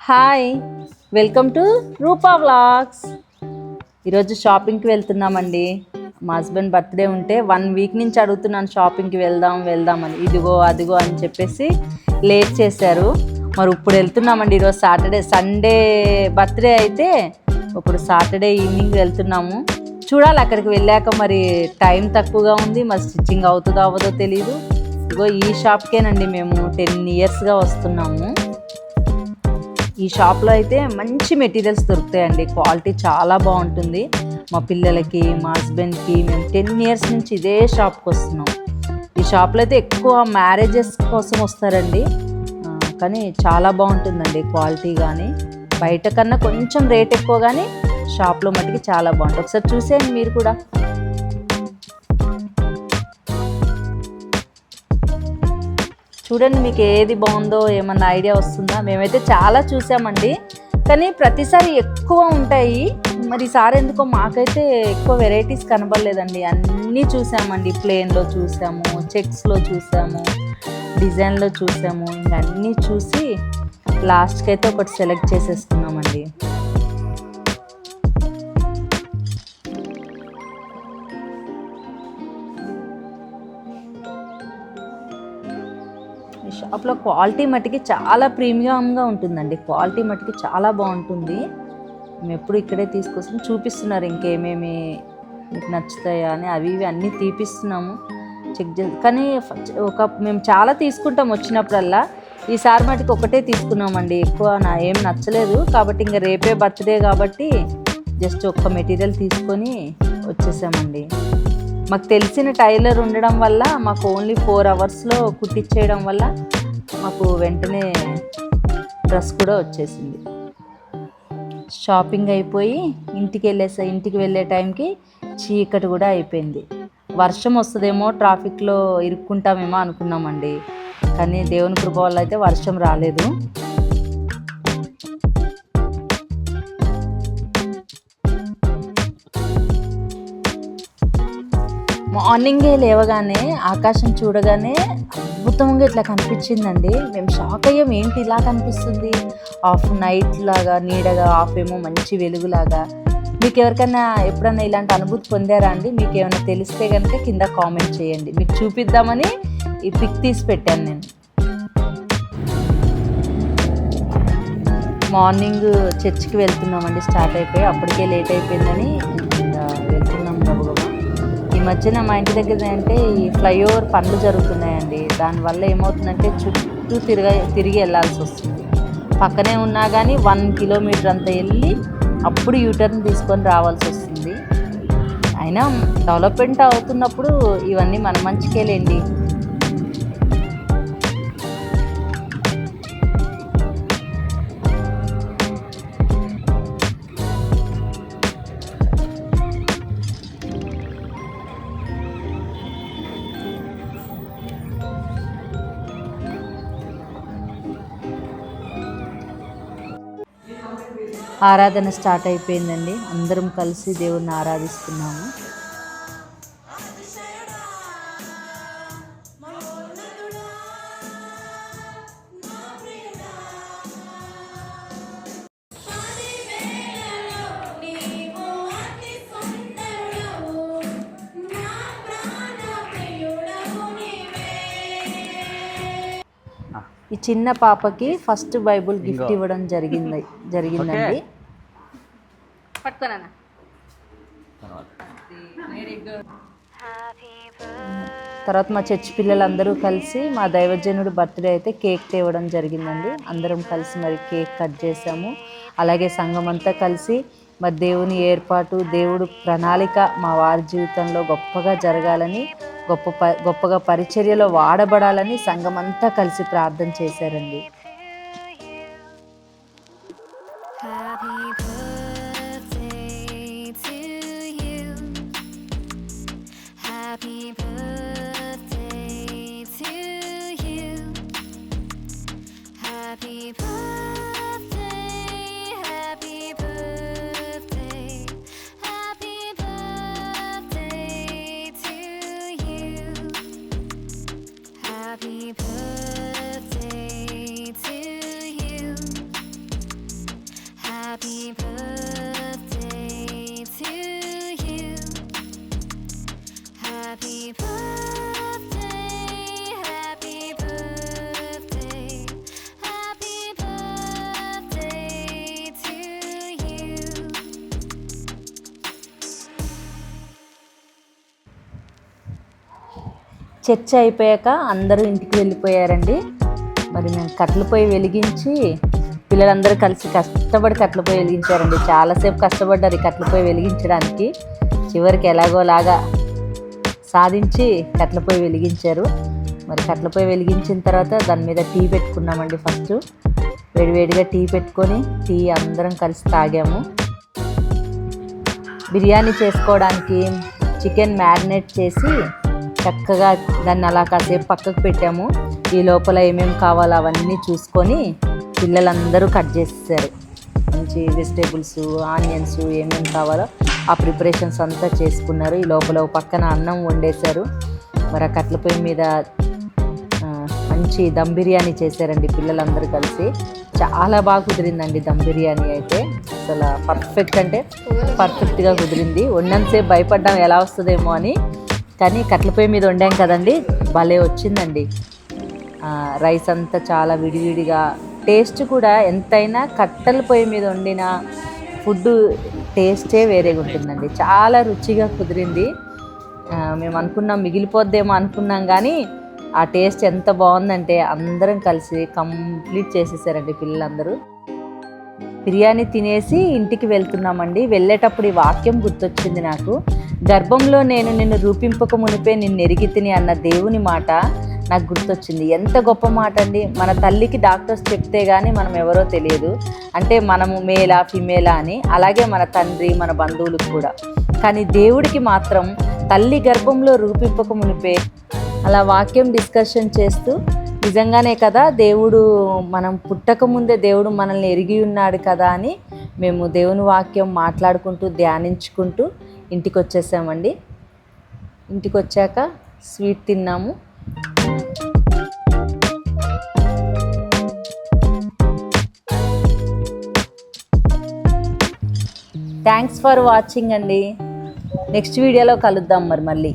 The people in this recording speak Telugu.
Hi, welcome to Rupa vlogs. ఈరోజు షాపింగ్కి వెళ్తున్నామండి. మా హస్బెండ్ బర్త్డే ఉంటే 1 వీక్ నుంచి అడుగుతున్నాను షాపింగ్కి వెళ్దామని. ఇదిగో అదిగో అని చెప్పేసి లేట్ చేశారు. మరి ఇప్పుడు వెళ్తున్నామండి. ఈరోజు సండే బర్త్డే అయితే ఇప్పుడు సాటర్డే ఈవినింగ్ వెళ్తున్నాము. చూడాలి అక్కడికి వెళ్ళాక, మరి టైం తక్కువగా ఉంది, మరి స్టిచ్చింగ్ అవుతుందో అవ్వదో తెలీదు. ఇగో ఈ షాప్కేనండి మేము 10 ఇయర్స్గా వస్తున్నాము. ఈ షాప్లో అయితే మంచి మెటీరియల్స్ దొరుకుతాయండి. క్వాలిటీ చాలా బాగుంటుంది. మా పిల్లలకి, మా హస్బెండ్కి మేము 10 ఇయర్స్ నుంచి ఇదే షాప్కి వస్తున్నాం. ఈ షాప్లో అయితే ఎక్కువ మ్యారేజెస్ కోసం వస్తారండి. కానీ చాలా బాగుంటుందండి క్వాలిటీ. కానీ బయట కన్నా కొంచెం రేట్ ఎక్కువ, కానీ షాప్లో మట్టుకి చాలా బాగుంటుంది. ఒకసారి చూసేయండి మీరు కూడా. చూడండి, మీకు ఏది బాగుందో ఏమన్నా ఐడియా వస్తుందా? మేమైతే చాలా చూసామండి, కానీ ప్రతిసారి ఎక్కువ ఉంటాయి. మరి ఈసారి ఎందుకో మాకైతే ఎక్కువ వెరైటీస్ కనబడలేదండి. అన్నీ చూసామండి. ప్లేన్లో చూసాము, చెక్స్లో చూసాము, డిజైన్లో చూసాము. ఇంకా అన్నీ చూసి లాస్ట్కి అయితే ఒకటి సెలెక్ట్ చేసేసుకున్నామండి. ఈ షాప్లో క్వాలిటీ మట్టుకి చాలా ప్రీమియంగా ఉంటుందండి. క్వాలిటీ మట్టుకి చాలా బాగుంటుంది. మేము ఎప్పుడు ఇక్కడే తీసుకొస్తాం. చూపిస్తున్నారు ఇంకేమేమి మీకు నచ్చుతాయా అని. అవి ఇవి అన్నీ తీపిస్తున్నాము, చెక్ చేసి. కానీ మేము చాలా తీసుకుంటాం వచ్చినప్పుడల్లా. ఈసారి మటుకు ఒకటే తీసుకున్నామండి. ఎక్కువ ఏం నచ్చలేదు కాబట్టి ఇంకా రేపే బర్త్డే కాబట్టి జస్ట్ ఒక్క మెటీరియల్ తీసుకొని వచ్చేసామండి. మాకు తెలిసిన టైలర్ ఉండడం వల్ల మాకు ఓన్లీ 4 అవర్స్లో కుట్టించేయడం వల్ల మాకు వెంటనే డ్రెస్ కూడా వచ్చేసింది. షాపింగ్ అయిపోయి ఇంటికి వెళ్ళే టైంకి చీకటి కూడా అయిపోయింది. వర్షం వస్తుందేమో, ట్రాఫిక్లో ఇరుక్కుంటామేమో అనుకున్నామండి. కానీ దేవుని కృప వల్ల అయితే వర్షం రాలేదు. మార్నింగే లేవగానే ఆకాశం చూడగానే అద్భుతంగా ఇట్లా కనిపించిందండి. మేము షాక్ అయ్యాం, ఏంటి ఇలా కనిపిస్తుంది? హాఫ్ నైట్ లాగా నీడగా, హాఫ్ ఏమో మంచి వెలుగులాగా. మీకు ఎవరికైనా ఎప్పుడన్నా ఇలాంటి అనుభూతి పొందారా అండి? మీకు ఏమైనా తెలిస్తే కనుక కింద కామెంట్ చేయండి. మీకు చూపిద్దామని ఈ పిక్ తీసి పెట్టాను నేను. మార్నింగ్ చర్చికి వెళ్తున్నామండి. స్టార్ట్ అయిపోయి అప్పటికే లేట్ అయిపోయిందని వెళ్తున్నాం గబగబా. ఈ మధ్యన మా ఇంటి దగ్గర అంటే ఈ ఫ్లైఓవర్ పనులు జరుగుతున్నాయండి. దానివల్ల ఏమవుతుందంటే చుట్టూ తిరిగి వెళ్ళాల్సి వస్తుంది. పక్కనే ఉన్నా కానీ 1 కిలోమీటర్ అంతా వెళ్ళి అప్పుడు యూటర్న్ తీసుకొని రావాల్సి వస్తుంది. అయినా డెవలప్మెంట్ అవుతున్నప్పుడు ఇవన్నీ మన మంచికేలేండి. ఆరాధన స్టార్ట్ అయిపోయిందండి. అందరం కలిసి దేవుణ్ణి ఆరాధిస్తున్నాము. ఈ చిన్న పాపకి ఫస్ట్ బైబుల్ గిఫ్ట్ ఇవ్వడం జరిగిందండి. తర్వాత మా చర్చి పిల్లలందరూ కలిసి మా దైవజనుడు బర్త్డే అయితే కేక్ తేవడం జరిగిందండి. అందరం కలిసి మరి కేక్ కట్ చేసాము. అలాగే సంఘం అంతా కలిసి మరి దేవుని ఏర్పాటు, దేవుడు ప్రణాళిక మా వారి జీవితంలో గొప్పగా జరగాలని, గొప్పగా పరిచర్యలో వాడబడాలని సంఘం అంతా కలిసి ప్రార్థన చేశారండి. చర్చ అయిపోయాక అందరూ ఇంటికి వెళ్ళిపోయారండి. మరి మేము కట్టెల పొయ్యి వెలిగించి పిల్లలందరూ కలిసి కష్టపడి కట్టెల పొయ్యి వెలిగించారండి. చాలాసేపు కష్టపడ్డారు ఈ కట్టెల పొయ్యి వెలిగించడానికి. చివరికి ఎలాగోలాగా సాధించి కట్టెల పొయ్యి వెలిగించారు. మరి కట్టెల పొయ్యి వెలిగించిన తర్వాత దాని మీద టీ పెట్టుకున్నామండి. ఫస్ట్ వేడివేడిగా టీ పెట్టుకొని టీ అందరం కలిసి తాగాము. బిర్యానీ చేసుకోవడానికి చికెన్ మ్యారినేట్ చేసి చక్కగా దాన్ని అలా కాసేపు పక్కకు పెట్టాము. ఈ లోపల ఏమేమి కావాలో అవన్నీ చూసుకొని పిల్లలందరూ కట్ చేసేసారు. మంచి వెజిటేబుల్స్, ఆనియన్స్ ఏమేమి కావాలో ఆ ప్రిపరేషన్స్ అంతా చేసుకున్నారు. ఈ లోపల పక్కన అన్నం వండేశారు. మరి ఆ కట్టెల పొయ్యి మీద మంచి దమ్ బిర్యానీ చేశారండి పిల్లలందరూ కలిసి. చాలా బాగా కుదిరిందండి దమ్ బిర్యానీ అయితే. అసలు పర్ఫెక్ట్ అంటే పర్ఫెక్ట్గా కుదిరింది. వండినంతసేపు భయపడ్డాం ఎలా వస్తుందేమో అని, కానీ కట్టెల పొయ్యి మీద వండాం కదండి, భలే వచ్చిందండి. రైస్ అంతా చాలా విడివిడిగా, టేస్ట్ కూడా ఎంతైనా కట్టెల పొయ్యి మీద వండిన ఫుడ్ టేస్టే వేరేగా ఉంటుందండి. చాలా రుచిగా కుదిరింది. మేము అనుకున్నాం మిగిలిపోద్దేమో అనుకున్నాం, కానీ ఆ టేస్ట్ ఎంత బాగుందంటే అందరం కలిసి కంప్లీట్ చేసేసారండి పిల్లలందరూ. బిర్యానీ తినేసి ఇంటికి వెళ్తున్నామండి. వెళ్ళేటప్పుడు ఈ వాక్యం గుర్తొచ్చింది నాకు. గర్భంలో నేను నిన్ను రూపింపక మునిపే నిన్ను ఎరిగి తిని అన్న దేవుని మాట నాకు గుర్తొచ్చింది. ఎంత గొప్ప మాట అండి. మన తల్లికి డాక్టర్స్ చెప్తే కానీ మనం ఎవరో తెలియదు, అంటే మనము మేలా ఫిమేలా అని. అలాగే మన తండ్రి, మన బంధువులకు కూడా. కానీ దేవుడికి మాత్రం తల్లి గర్భంలో రూపింపక మునిపే. అలా వాక్యం డిస్కషన్ చేస్తూ నిజంగానే కదా దేవుడు, మనం పుట్టక ముందే దేవుడు మనల్ని ఎరిగి ఉన్నాడు కదా అని మేము దేవుని వాక్యం మాట్లాడుకుంటూ ధ్యానించుకుంటూ ఇంటికి వచ్చేసామండి. ఇంటికి వచ్చాక స్వీట్ తిన్నాము. థ్యాంక్స్ ఫర్ వాచింగ్ అండి. నెక్స్ట్ వీడియోలో కలుద్దాం మరి మళ్ళీ.